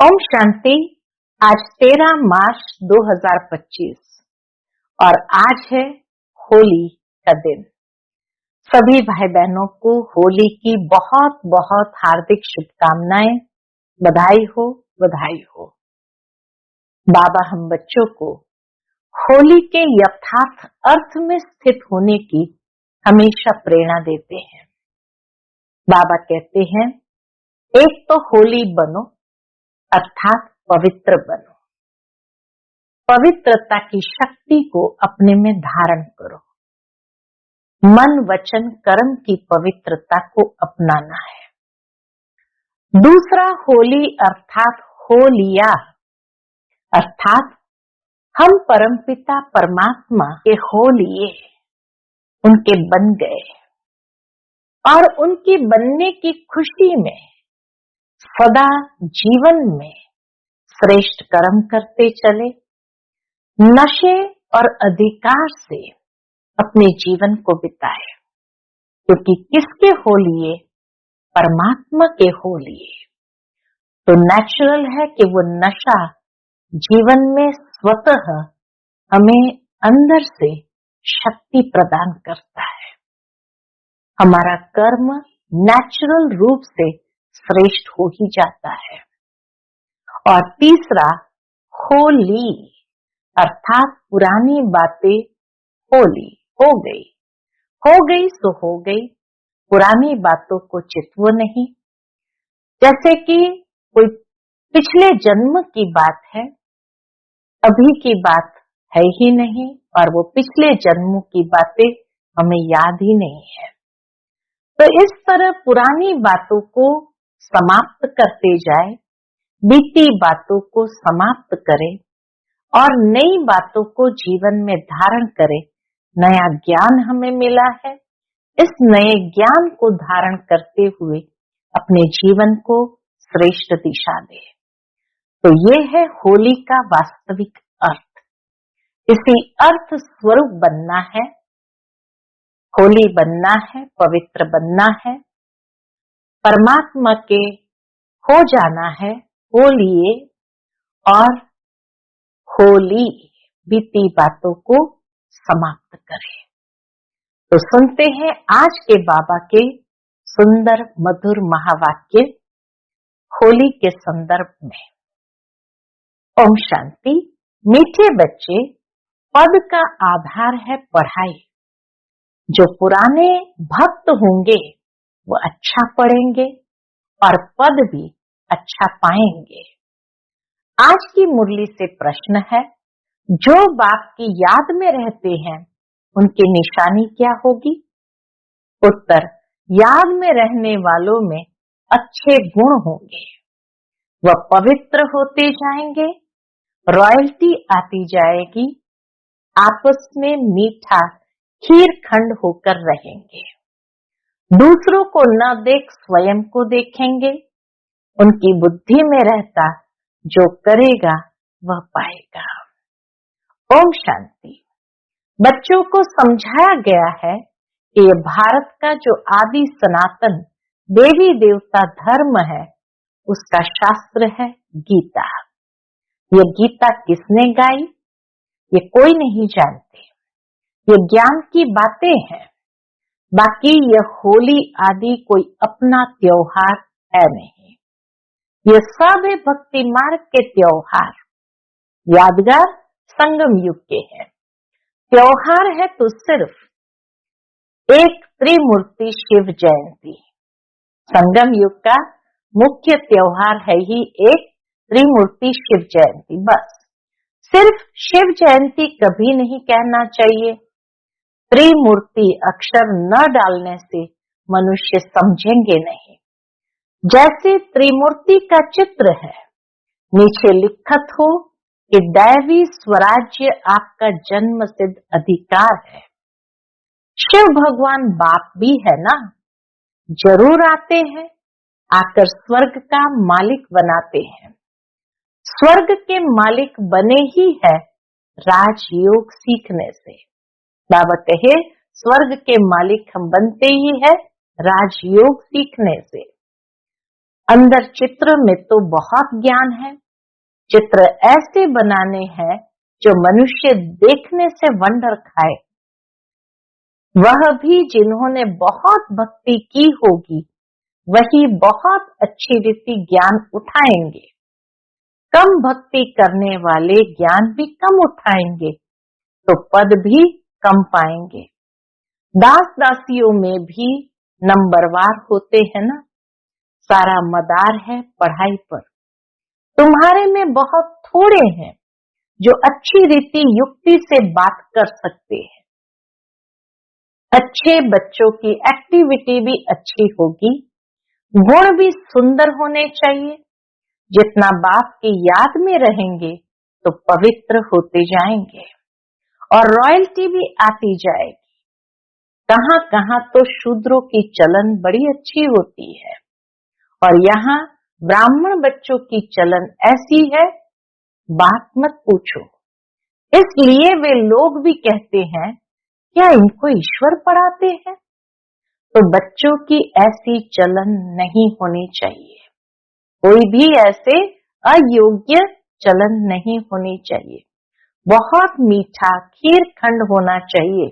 ओम शांति। आज 13 मार्च 2025 और आज है होली का दिन। सभी भाई बहनों को होली की बहुत बहुत हार्दिक शुभकामनाएं। बधाई हो, बधाई हो। बाबा हम बच्चों को होली के यथार्थ अर्थ में स्थित होने की हमेशा प्रेरणा देते हैं। बाबा कहते हैं, एक तो होली बनो अर्थात पवित्र बनो। पवित्रता की शक्ति को अपने में धारण करो। मन वचन कर्म की पवित्रता को अपनाना है। दूसरा होली अर्थात होलिया अर्थात हम परमपिता परमात्मा के होलिये, उनके बन गए और उनकी बनने की खुशी में सदा जीवन में श्रेष्ठ कर्म करते चले, नशे और अधिकार से अपने जीवन को बिताए, क्योंकि किसके होलिये? परमात्मा के होलिये। तो नेचुरल है कि वो नशा जीवन में स्वतः हमें अंदर से शक्ति प्रदान करता है। हमारा कर्म नेचुरल रूप से श्रेष्ठ हो ही जाता है। और तीसरा होली अर्थात पुरानी बातें होली हो गई सो हो गई। पुरानी बातों को चितवो नहीं। जैसे कि कोई पिछले जन्म की बात है, अभी की बात है ही नहीं, और वो पिछले जन्मों की बातें हमें याद ही नहीं है। तो इस तरह पुरानी बातों को समाप्त करते जाए, बीती बातों को समाप्त करे और नई बातों को जीवन में धारण करे। नया ज्ञान हमें मिला है, इस नए ज्ञान को धारण करते हुए अपने जीवन को श्रेष्ठ दिशा दे। तो ये है होली का वास्तविक अर्थ। इसी अर्थ स्वरूप बनना है, होली बनना है, पवित्र बनना है, परमात्मा के हो जाना है होलिये, और होली बीती बातों को समाप्त करें। तो सुनते हैं आज के बाबा के सुंदर मधुर महावाक्य होली के संदर्भ में। ओम शांति। मीठे बच्चे, पद का आधार है पढ़ाई। जो पुराने भक्त होंगे वो अच्छा पढ़ेंगे और पद भी अच्छा पाएंगे। आज की मुरली से प्रश्न है, जो बाप की याद में रहते हैं उनकी निशानी क्या होगी? उत्तर, याद में रहने वालों में अच्छे गुण होंगे, वह पवित्र होते जाएंगे, रॉयल्टी आती जाएगी, आपस में मीठा खीर खंड होकर रहेंगे। दूसरों को न देख स्वयं को देखेंगे। उनकी बुद्धि में रहता जो करेगा वह पाएगा। ओम शांति। बच्चों को समझाया गया है कि ये भारत का जो आदि सनातन देवी देवता धर्म है, उसका शास्त्र है गीता। ये गीता किसने गाई? ये कोई नहीं जानते। ये ज्ञान की बातें हैं। बाकी यह होली आदि कोई अपना त्योहार है नहीं। ये सब है भक्ति मार्ग के त्योहार, यादगार संगम युग के हैं। त्योहार है तो सिर्फ एक त्रिमूर्ति शिव जयंती। संगम युग का मुख्य त्योहार है ही एक त्रिमूर्ति शिव जयंती। बस सिर्फ शिव जयंती कभी नहीं कहना चाहिए। त्रिमूर्ति अक्षर न डालने से मनुष्य समझेंगे नहीं। जैसे त्रिमूर्ति का चित्र है, नीचे लिखत हो कि दैवी स्वराज्य आपका जन्म सिद्ध अधिकार है। शिव भगवान बाप भी है ना, जरूर आते हैं, आकर स्वर्ग का मालिक बनाते हैं। स्वर्ग के मालिक बने ही है राजयोग सीखने से। बाबा कहे, स्वर्ग के मालिक हम बनते ही है राजयोग सीखने से। अंदर चित्र में तो बहुत ज्ञान है। चित्र ऐसे बनाने हैं जो मनुष्य देखने से वंडर खाए। वह भी जिन्होंने बहुत भक्ति की होगी वही बहुत अच्छी रीति ज्ञान उठाएंगे। कम भक्ति करने वाले ज्ञान भी कम उठाएंगे तो पद भी कम पाएंगे। दास दासियों में भी नंबरवार होते हैं ना। सारा मदार है पढ़ाई पर। तुम्हारे में बहुत थोड़े हैं जो अच्छी रीति युक्ति से बात कर सकते हैं। अच्छे बच्चों की एक्टिविटी भी अच्छी होगी। गुण भी सुंदर होने चाहिए। जितना बाप की याद में रहेंगे तो पवित्र होते जाएंगे और रॉयल्टी भी आती जाएगी। कहाँ कहाँ तो शूद्रों की चलन बड़ी अच्छी होती है और यहाँ ब्राह्मण बच्चों की चलन ऐसी है बात मत पूछो। इसलिए वे लोग भी कहते हैं क्या इनको ईश्वर पढ़ाते हैं। तो बच्चों की ऐसी चलन नहीं होनी चाहिए। कोई भी ऐसे अयोग्य चलन नहीं होनी चाहिए। बहुत मीठा खीर खंड होना चाहिए।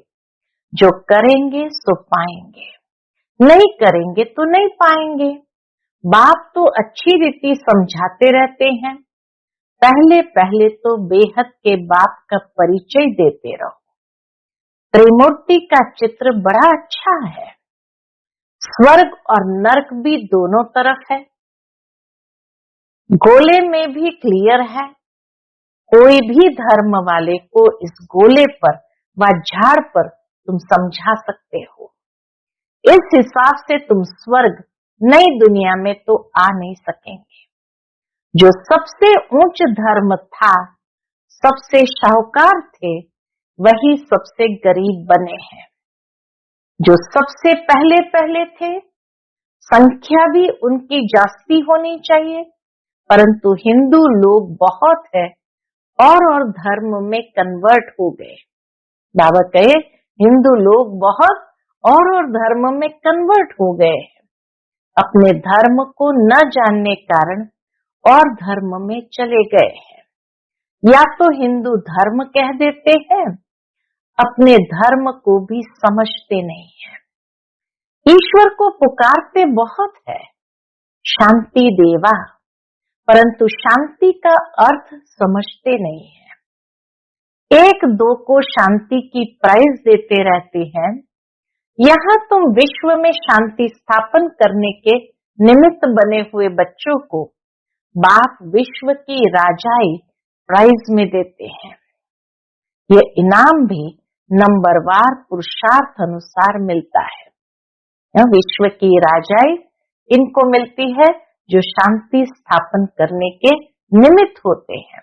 जो करेंगे सो पाएंगे, नहीं करेंगे तो नहीं पाएंगे। बाप तो अच्छी रीति समझाते रहते हैं। पहले पहले तो बेहद के बाप का परिचय देते रहो। त्रिमूर्ति का चित्र बड़ा अच्छा है। स्वर्ग और नरक भी दोनों तरफ है। गोले में भी क्लियर है। कोई भी धर्म वाले को इस गोले पर व झाड़ पर तुम समझा सकते हो। इस हिसाब से तुम स्वर्ग नई दुनिया में तो आ नहीं सकेंगे। जो सबसे ऊंच धर्म था, सबसे शाहूकार थे, वही सबसे गरीब बने हैं। जो सबसे पहले पहले थे, संख्या भी उनकी जास्ती होनी चाहिए, परंतु हिंदू लोग बहुत है और धर्म में कन्वर्ट हो गए। बाबा कहे हिंदू लोग बहुत और धर्म में कन्वर्ट हो गए हैं। अपने धर्म को न जानने कारण और धर्म में चले गए हैं। या तो हिंदू धर्म कह देते हैं, अपने धर्म को भी समझते नहीं है। ईश्वर को पुकारते बहुत है, शांति देवा, परंतु शांति का अर्थ समझते नहीं है। एक दो को शांति की प्राइज देते रहते हैं। यहाँ तुम विश्व में शांति स्थापन करने के निमित्त बने हुए बच्चों को बाप विश्व की राजाई प्राइज में देते हैं। ये इनाम भी नंबरवार पुरुषार्थ अनुसार मिलता है। विश्व की राजाई इनको मिलती है जो शांति स्थापन करने के निमित्त होते हैं।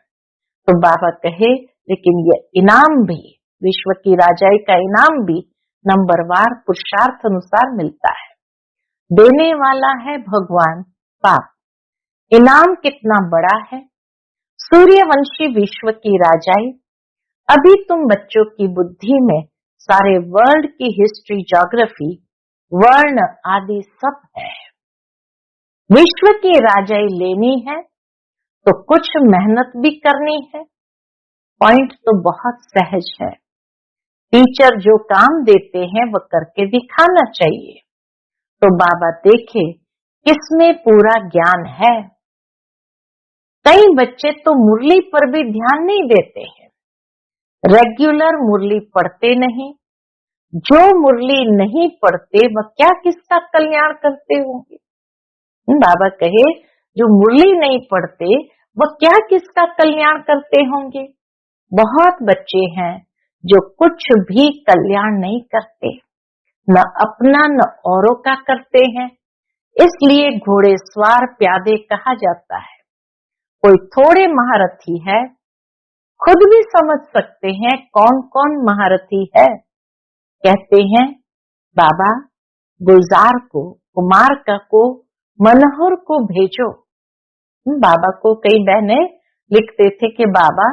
तो बाबा कहे लेकिन ये इनाम भी, विश्व की राजाई का इनाम भी नंबरवार पुरुषार्थ अनुसार मिलता है। देने वाला है भगवान बाप। इनाम कितना बड़ा है। सूर्यवंशी विश्व की राजाई। अभी तुम बच्चों की बुद्धि में सारे वर्ल्ड की हिस्ट्री, ज्योग्राफी, वर्ण आदि सब है। विश्व की राजाई लेनी है तो कुछ मेहनत भी करनी है। पॉइंट तो बहुत सहज है। टीचर जो काम देते हैं वह करके दिखाना चाहिए। तो बाबा देखे किसमें पूरा ज्ञान है। कई बच्चे तो मुरली पर भी ध्यान नहीं देते हैं। रेगुलर मुरली पढ़ते नहीं। जो मुरली नहीं पढ़ते वह क्या किसका कल्याण करते होंगे। बाबा कहे जो मुरली नहीं पढ़ते वह क्या किसका कल्याण करते होंगे। बहुत बच्चे हैं जो कुछ भी कल्याण नहीं करते, न अपना न औरों का करते हैं। इसलिए घोड़े सवार प्यादे कहा जाता है। कोई थोड़े महारथी है, खुद भी समझ सकते हैं कौन कौन महारथी है। कहते हैं बाबा गुलजार को, कुमार को, मनोहर को भेजो। बाबा को कई बहने लिखते थे कि बाबा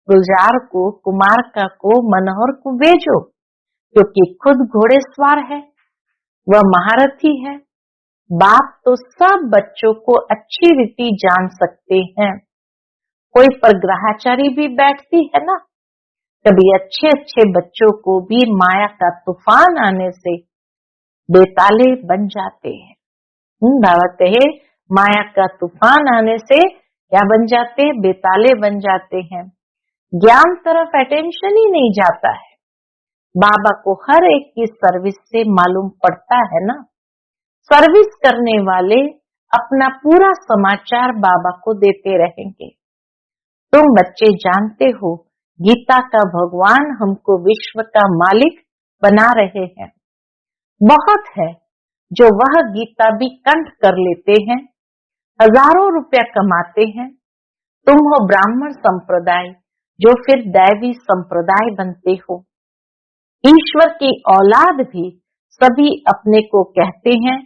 गुलजार को, कुमार को, मनोहर को भेजो, क्योंकि खुद घोड़े सवार है, वह महारथी है। बाप तो सब बच्चों को अच्छी रीति जान सकते हैं। कोई परग्रहाचारी भी बैठती है ना, कभी अच्छे अच्छे बच्चों को भी माया का तूफान आने से बेताले बन जाते हैं। बाबा कहे माया का तूफान आने से क्या बन जाते हैं? बेताले बन जाते हैं। ज्ञान तरफ अटेंशन ही नहीं जाता है। बाबा को हर एक की सर्विस से मालूम पड़ता है ना। सर्विस करने वाले अपना पूरा समाचार बाबा को देते रहेंगे। तुम बच्चे जानते हो गीता का भगवान हमको विश्व का मालिक बना रहे हैं। बहुत है जो वह गीता भी कंठ कर लेते हैं, हजारों रुपया कमाते हैं। तुम हो ब्राह्मण संप्रदाय जो फिर दैवी संप्रदाय बनते हो। ईश्वर की औलाद भी सभी अपने को कहते हैं,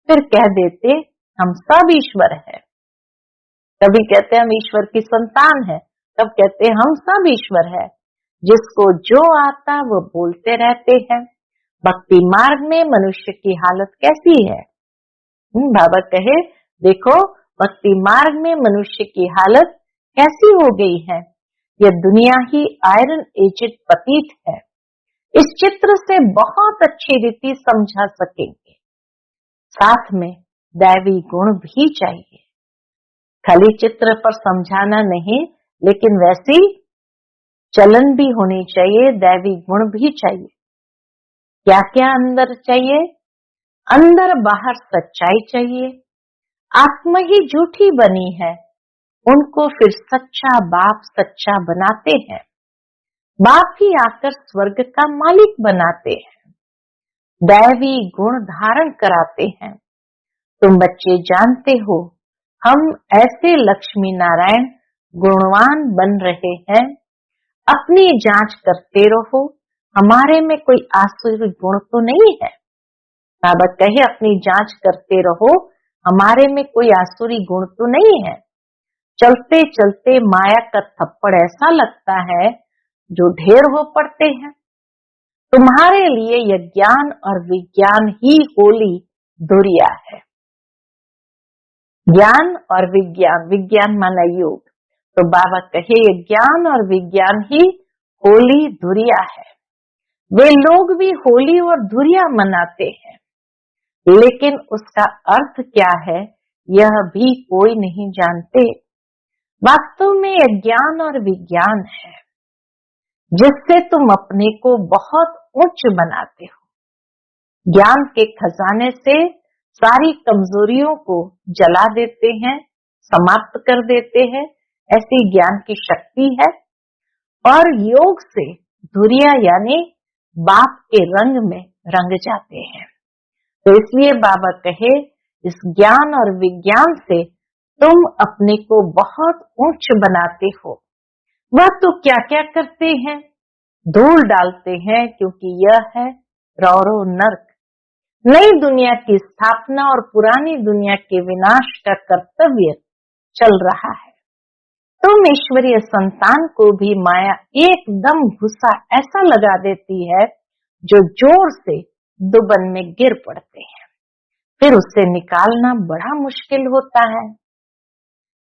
फिर कह देते हम सब ईश्वर है। कभी कहते हैं हम ईश्वर की संतान है, तब कहते हैं हम सब ईश्वर है। जिसको जो आता वो बोलते रहते हैं। भक्ति मार्ग में मनुष्य की हालत कैसी है? बाबा कहे देखो भक्ति मार्ग में मनुष्य की हालत कैसी हो गई है। यह दुनिया ही आयरन एजेड पतित है। इस चित्र से बहुत अच्छी रीति समझा सकेंगे। साथ में दैवी गुण भी चाहिए। खाली चित्र पर समझाना नहीं, लेकिन वैसी चलन भी होनी चाहिए, दैवी गुण भी चाहिए। क्या क्या अंदर चाहिए? अंदर बाहर सच्चाई चाहिए। आत्मा ही झूठी बनी है, उनको फिर सच्चा बाप सच्चा बनाते हैं। बाप ही आकर स्वर्ग का मालिक बनाते हैं, दैवी गुण धारण कराते हैं। तुम बच्चे जानते हो हम ऐसे लक्ष्मी नारायण गुणवान बन रहे हैं। अपनी जांच करते रहो, हमारे में कोई आसुरी गुण तो नहीं है। बाबा कहे अपनी जांच करते रहो, हमारे में कोई आसुरी गुण तो नहीं है। चलते चलते माया का थप्पड़ ऐसा लगता है जो ढेर हो पड़ते हैं। तुम्हारे लिए यह ज्ञान और विज्ञान ही होली दुरिया है। ज्ञान और विज्ञान, विज्ञान माना योग, तो बाबा कहे ये ज्ञान और विज्ञान ही होली दुरिया है। वे लोग भी होली और दुरिया मनाते हैं, लेकिन उसका अर्थ क्या है यह भी कोई नहीं जानते। वास्तव में यह ज्ञान और विज्ञान है जिससे तुम अपने को बहुत उच्च बनाते हो। ज्ञान के खजाने से सारी कमजोरियों को जला देते हैं, समाप्त कर देते हैं, ऐसी ज्ञान की शक्ति है। और योग से धुरिया यानी बाप के रंग में रंग जाते हैं। तो इसलिए बाबा कहे इस ज्ञान और विज्ञान से तुम अपने को बहुत उच्च बनाते हो। वह तो क्या क्या करते हैं, धूल डालते हैं, क्योंकि यह है रौरो नर्क। नई दुनिया की स्थापना और पुरानी दुनिया के विनाश का कर्तव्य चल रहा है। तुम ईश्वरीय संतान को भी माया एकदम घुसा ऐसा लगा देती है जो जोर से दुबन में गिर पड़ते हैं। फिर उससे निकालना बड़ा मुश्किल होता है।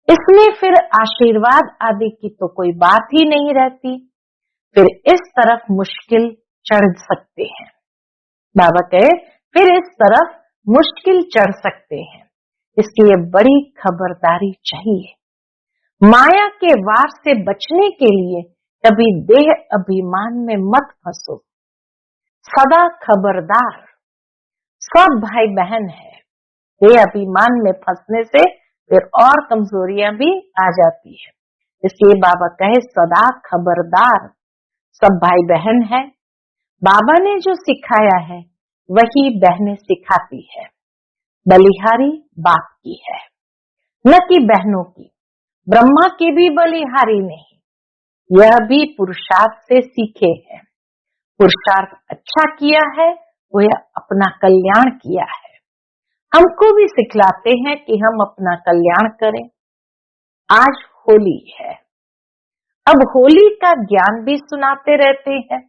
इसमें फिर आशीर्वाद आदि की तो कोई बात ही नहीं रहती। फिर इस तरफ मुश्किल चढ़ सकते हैं। बाबा कहे फिर इस तरफ मुश्किल चढ़ सकते हैं। इसकी ये बड़ी खबरदारी चाहिए। माया के वार से बचने के लिए कभी देह अभिमान में मत फंसो। सदा खबरदार, सब भाई बहन है। देह अभिमान में फंसने से फिर और कमजोरियां भी आ जाती है। इसलिए बाबा कहे सदा खबरदार, सब भाई बहन है। बाबा ने जो सिखाया है वही बहनें सिखाती है। बलिहारी बाप की है, न कि बहनों की। ब्रह्मा की भी बलिहारी नहीं, यह भी पुरुषार्थ से सीखे हैं। पुरुषार्थ अच्छा किया है वो अपना कल्याण किया है। हमको भी सिखलाते हैं कि हम अपना कल्याण करें। आज होली है, अब होली का ज्ञान भी सुनाते रहते हैं।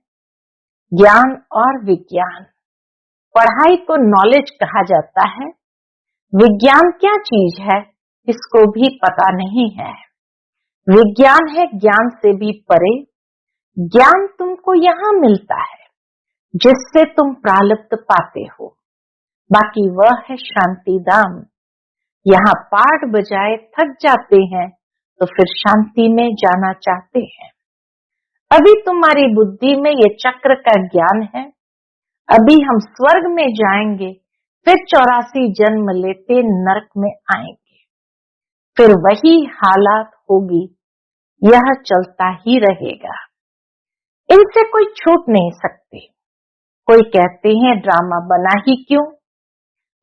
ज्ञान और विज्ञान, पढ़ाई को नॉलेज कहा जाता है। विज्ञान क्या चीज है इसको भी पता नहीं है। विज्ञान है ज्ञान से भी परे। ज्ञान तुमको यहाँ मिलता है जिससे तुम प्रालब्ध पाते हो, बाकी वह है शांति धाम। यहाँ पाठ बजाए थक जाते हैं तो फिर शांति में जाना चाहते हैं। अभी तुम्हारी बुद्धि में ये चक्र का ज्ञान है। अभी हम स्वर्ग में जाएंगे, फिर 84 जन्म लेते नरक में आएंगे, फिर वही हालात होगी। यह चलता ही रहेगा, इनसे कोई छूट नहीं सकते। कोई कहते हैं ड्रामा बना ही क्यों?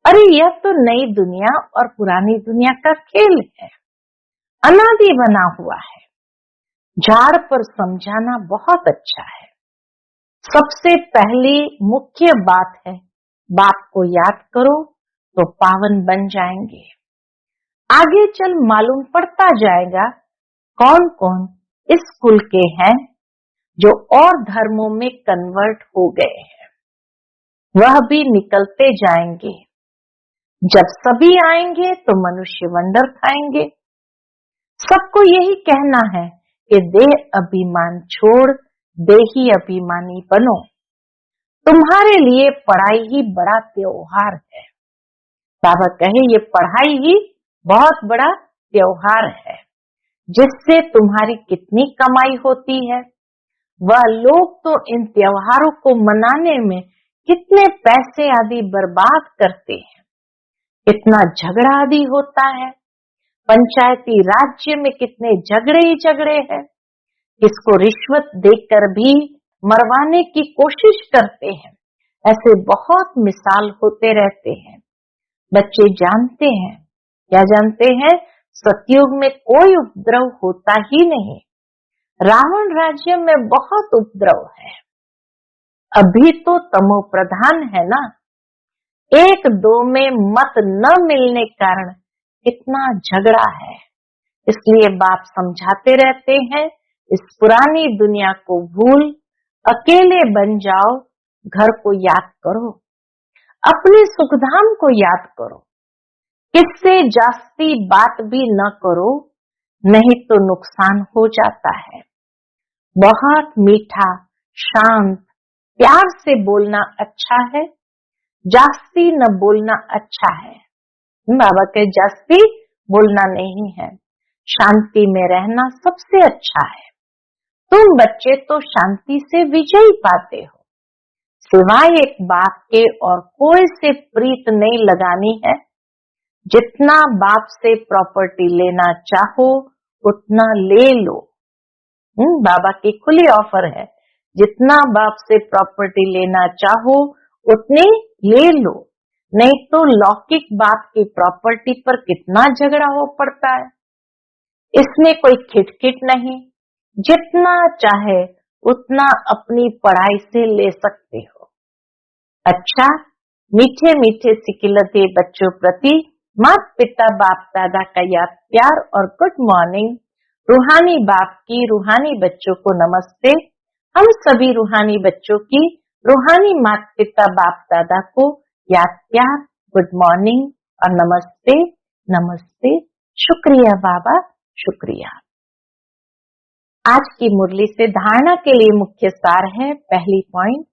अरे यह तो नई दुनिया और पुरानी दुनिया का खेल है, अनादि बना हुआ है। झाड़ पर समझाना बहुत अच्छा है। सबसे पहली मुख्य बात है, बाप को याद करो तो पावन बन जाएंगे। आगे चल मालूम पड़ता जाएगा कौन कौन इस कुल के हैं जो और धर्मों में कन्वर्ट हो गए हैं। वह भी निकलते जाएंगे। जब सभी आएंगे तो मनुष्य वंडर खाएंगे। सबको यही कहना है कि देह अभिमान छोड़ देही अभिमानी बनो। तुम्हारे लिए पढ़ाई ही बड़ा त्योहार है। बाबा कहे ये पढ़ाई ही बहुत बड़ा त्योहार है, जिससे तुम्हारी कितनी कमाई होती है। वह लोग तो इन त्योहारों को मनाने में कितने पैसे आदि बर्बाद करते हैं, कितना झगड़ा आदि होता है। पंचायती राज्य में कितने झगड़े ही झगड़े हैं। इसको रिश्वत देकर भी मरवाने की कोशिश करते हैं। ऐसे बहुत मिसाल होते रहते हैं। बच्चे जानते हैं, क्या जानते हैं? सतयुग में कोई उपद्रव होता ही नहीं। रावण राज्य में बहुत उपद्रव है। अभी तो तमो प्रधान है ना। एक दो में मत न मिलने कारण कितना झगड़ा है। इसलिए बाप समझाते रहते हैं, इस पुरानी दुनिया को भूल अकेले बन जाओ। घर को याद करो, अपने सुखधाम को याद करो। किससे जास्ती बात भी न करो, नहीं तो नुकसान हो जाता है। बहुत मीठा शांत प्यार से बोलना अच्छा है, जास्ती न बोलना अच्छा है। बाबा के जास्ती बोलना नहीं है, शांति में रहना सबसे अच्छा है। तुम बच्चे तो शांति से विजय पाते हो। सिवाय एक बाप के और कोई से प्रीत नहीं लगानी है। जितना बाप से प्रॉपर्टी लेना चाहो उतना ले लो। बाबा की खुली ऑफर है, जितना बाप से प्रॉपर्टी लेना चाहो उतनी ले लो। नहीं तो लौकिक बाप की प्रॉपर्टी पर कितना झगड़ा हो पड़ता है। इसमें कोई खिटखिट नहीं, जितना चाहे उतना अपनी पढ़ाई से ले सकते हो। अच्छा, मीठे मीठे सिकिलते बच्चों प्रति माता पिता बाप दादा का याद प्यार और गुड मॉर्निंग। रूहानी बाप की रूहानी बच्चों को नमस्ते। हम सभी रूहानी बच्चों की रूहानी माता पिता बाप दादा को याद प्यार, गुड मॉर्निंग और नमस्ते। नमस्ते, शुक्रिया बाबा, शुक्रिया। आज की मुरली से धारणा के लिए मुख्य सार है। पहली पॉइंट,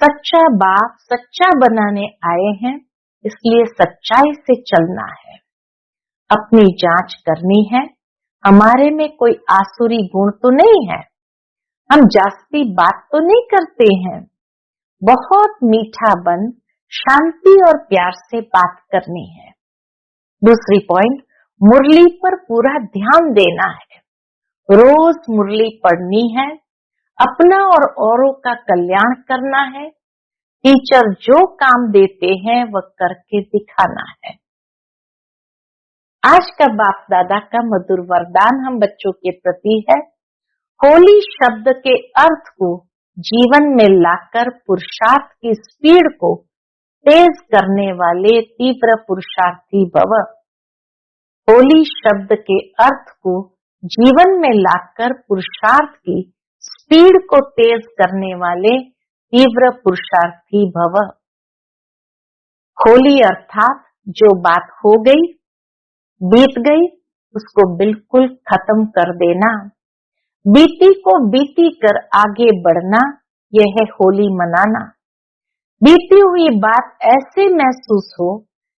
सच्चा बाप सच्चा बनाने आए हैं, इसलिए सच्चाई से चलना है। अपनी जांच करनी है। हमारे में कोई आसुरी गुण तो नहीं है। हम जास्ती बात तो नहीं करते हैं। बहुत मीठा बन शांति और प्यार से बात करनी है। दूसरी पॉइंट, मुरली पर पूरा ध्यान देना है। रोज मुरली पढ़नी है। अपना और औरों का कल्याण करना है। टीचर जो काम देते हैं वह करके दिखाना है। आज का बाप दादा का मधुर वरदान हम बच्चों के प्रति है। होली शब्द के अर्थ को जीवन में लाकर पुरुषार्थ की स्पीड को तेज करने वाले तीव्र पुरुषार्थी भव। होली शब्द के अर्थ को जीवन में लाकर पुरुषार्थ की स्पीड को तेज करने वाले तीव्र पुरुषार्थी भव। होली अर्थात जो बात हो गई, बीत गई, उसको बिल्कुल खत्म कर देना। बीती को बीती कर आगे बढ़ना, यह है होली मनाना। बीती हुई बात ऐसे महसूस हो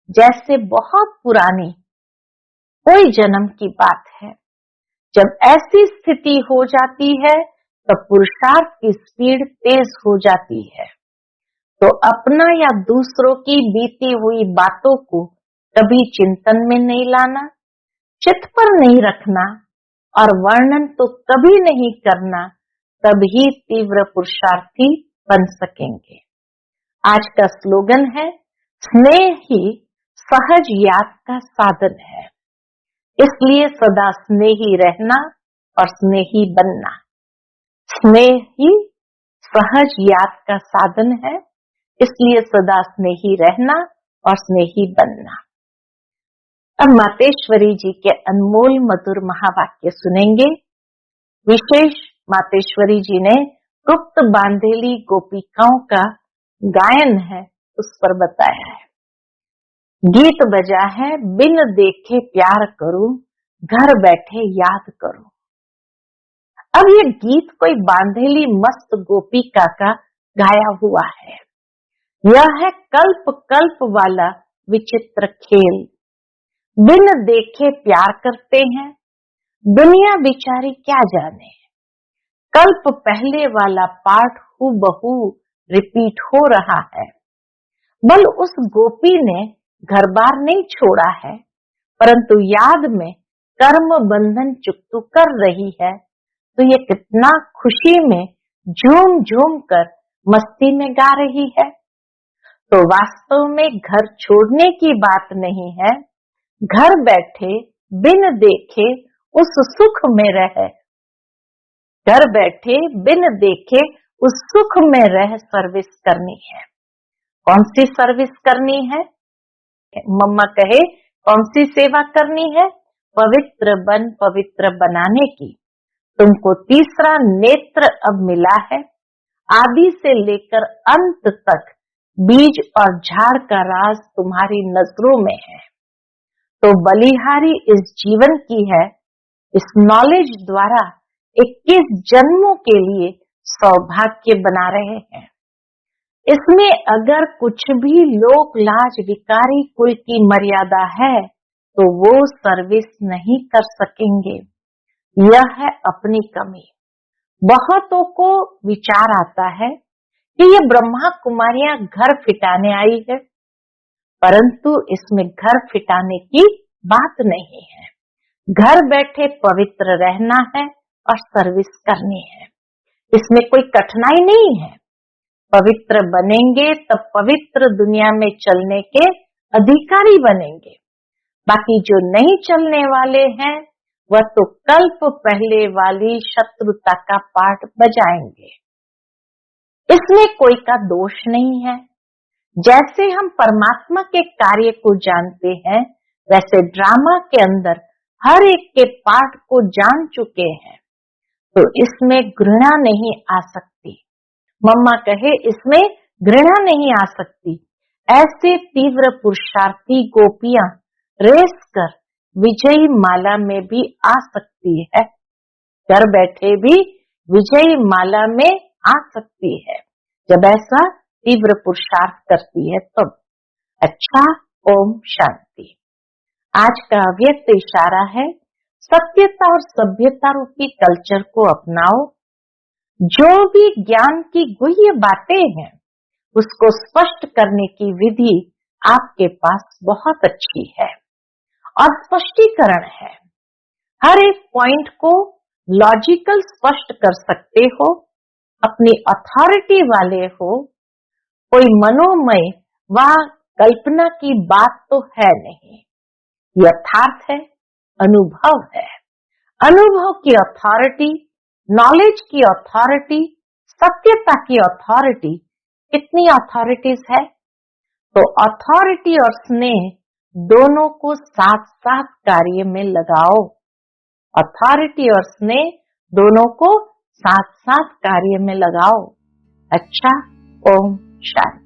जैसे बहुत पुरानी कोई जन्म की बात है। जब ऐसी स्थिति हो जाती है तब पुरुषार्थ की स्पीड तेज हो जाती है। तो अपना या दूसरों की बीती हुई बातों को कभी चिंतन में नहीं लाना, चित्त पर नहीं रखना और वर्णन तो कभी नहीं करना, तभी तीव्र पुरुषार्थी बन सकेंगे। आज का स्लोगन है, स्नेह ही सहज याद का साधन है। इसलिए सदा स्नेही रहना और स्नेही बनना। स्नेह ही सहज याद का साधन है, इसलिए सदा स्नेही रहना और स्नेही बनना। अब मातेश्वरी जी के अनमोल मधुर महावाक्य सुनेंगे। विशेष मातेश्वरी जी ने गुप्त बांधेली गोपिकाओं का गायन है, उस पर बताया है। गीत बजा है, बिन देखे प्यार करूं, घर बैठे याद करूं। अब ये गीत कोई बांधेली मस्त गोपिका का गाया हुआ है। यह है कल्प कल्प वाला विचित्र खेल। बिन देखे प्यार करते हैं, दुनिया बिचारी क्या जाने। कल्प पहले वाला पाठ हूबहू रिपीट हो रहा है। बल उस गोपी ने घर बार नहीं छोड़ा है, परंतु याद में कर्म बंधन चुकतू कर रही है। तो ये कितना खुशी में झूम झूम कर मस्ती में गा रही है। तो वास्तव में घर छोड़ने की बात नहीं है, घर बैठे बिन देखे उस सुख में रहे। घर बैठे बिन देखे उस सुख में रह सर्विस करनी है। कौन सी सर्विस करनी है? मम्मा कहे कौन सी सेवा करनी है? पवित्र बन पवित्र बनाने की। तुमको तीसरा नेत्र अब मिला है। आदि से लेकर अंत तक बीज और झाड़ का राज तुम्हारी नजरों में है। तो बलिहारी इस जीवन की है। इस नॉलेज द्वारा 21 जन्मों के लिए सौभाग्य बना रहे हैं। इसमें अगर कुछ भी लोक लाज विकारी कुल की मर्यादा है तो वो सर्विस नहीं कर सकेंगे। यह है अपनी कमी। बहुतों को विचार आता है कि ये ब्रह्मा कुमारियां घर फिटाने आई है, परंतु इसमें घर फिटाने की बात नहीं है। घर बैठे पवित्र रहना है और सर्विस करनी है। इसमें कोई कठिनाई नहीं है। पवित्र बनेंगे तब पवित्र दुनिया में चलने के अधिकारी बनेंगे। बाकी जो नहीं चलने वाले हैं वह तो कल्प पहले वाली शत्रुता का पाठ बजाएंगे। इसमें कोई का दोष नहीं है। जैसे हम परमात्मा के कार्य को जानते हैं, वैसे ड्रामा के अंदर हर एक के पाठ को जान चुके हैं, तो इसमें घृणा नहीं आ सकती। मम्मा कहे इसमें घृणा नहीं आ सकती। ऐसे तीव्र पुरुषार्थी गोपियां रेस कर विजयी माला में भी आ सकती है। घर बैठे भी विजयी माला में आ सकती है जब ऐसा तीव्र पुरुषार्थ करती है तब। अच्छा, ओम शांति। आज का अव्यक्त इशारा है, सत्यता और सभ्यता रूपी कल्चर को अपनाओ। जो भी ज्ञान की गुह्य बातें हैं उसको स्पष्ट करने की विधि आपके पास बहुत अच्छी है और स्पष्टीकरण है। हर एक पॉइंट को लॉजिकल स्पष्ट कर सकते हो। अपनी अथॉरिटी वाले हो। कोई मनोमय व कल्पना की बात तो है नहीं, यथार्थ है, अनुभव है। अनुभव की अथॉरिटी, नॉलेज की अथॉरिटी, सत्यता की अथॉरिटी, कितनी अथॉरिटीज है? तो अथॉरिटी और स्नेह दोनों को साथ साथ कार्य में लगाओ। अथॉरिटी और स्नेह दोनों को साथ साथ कार्य में लगाओ। अच्छा, ओम शांति।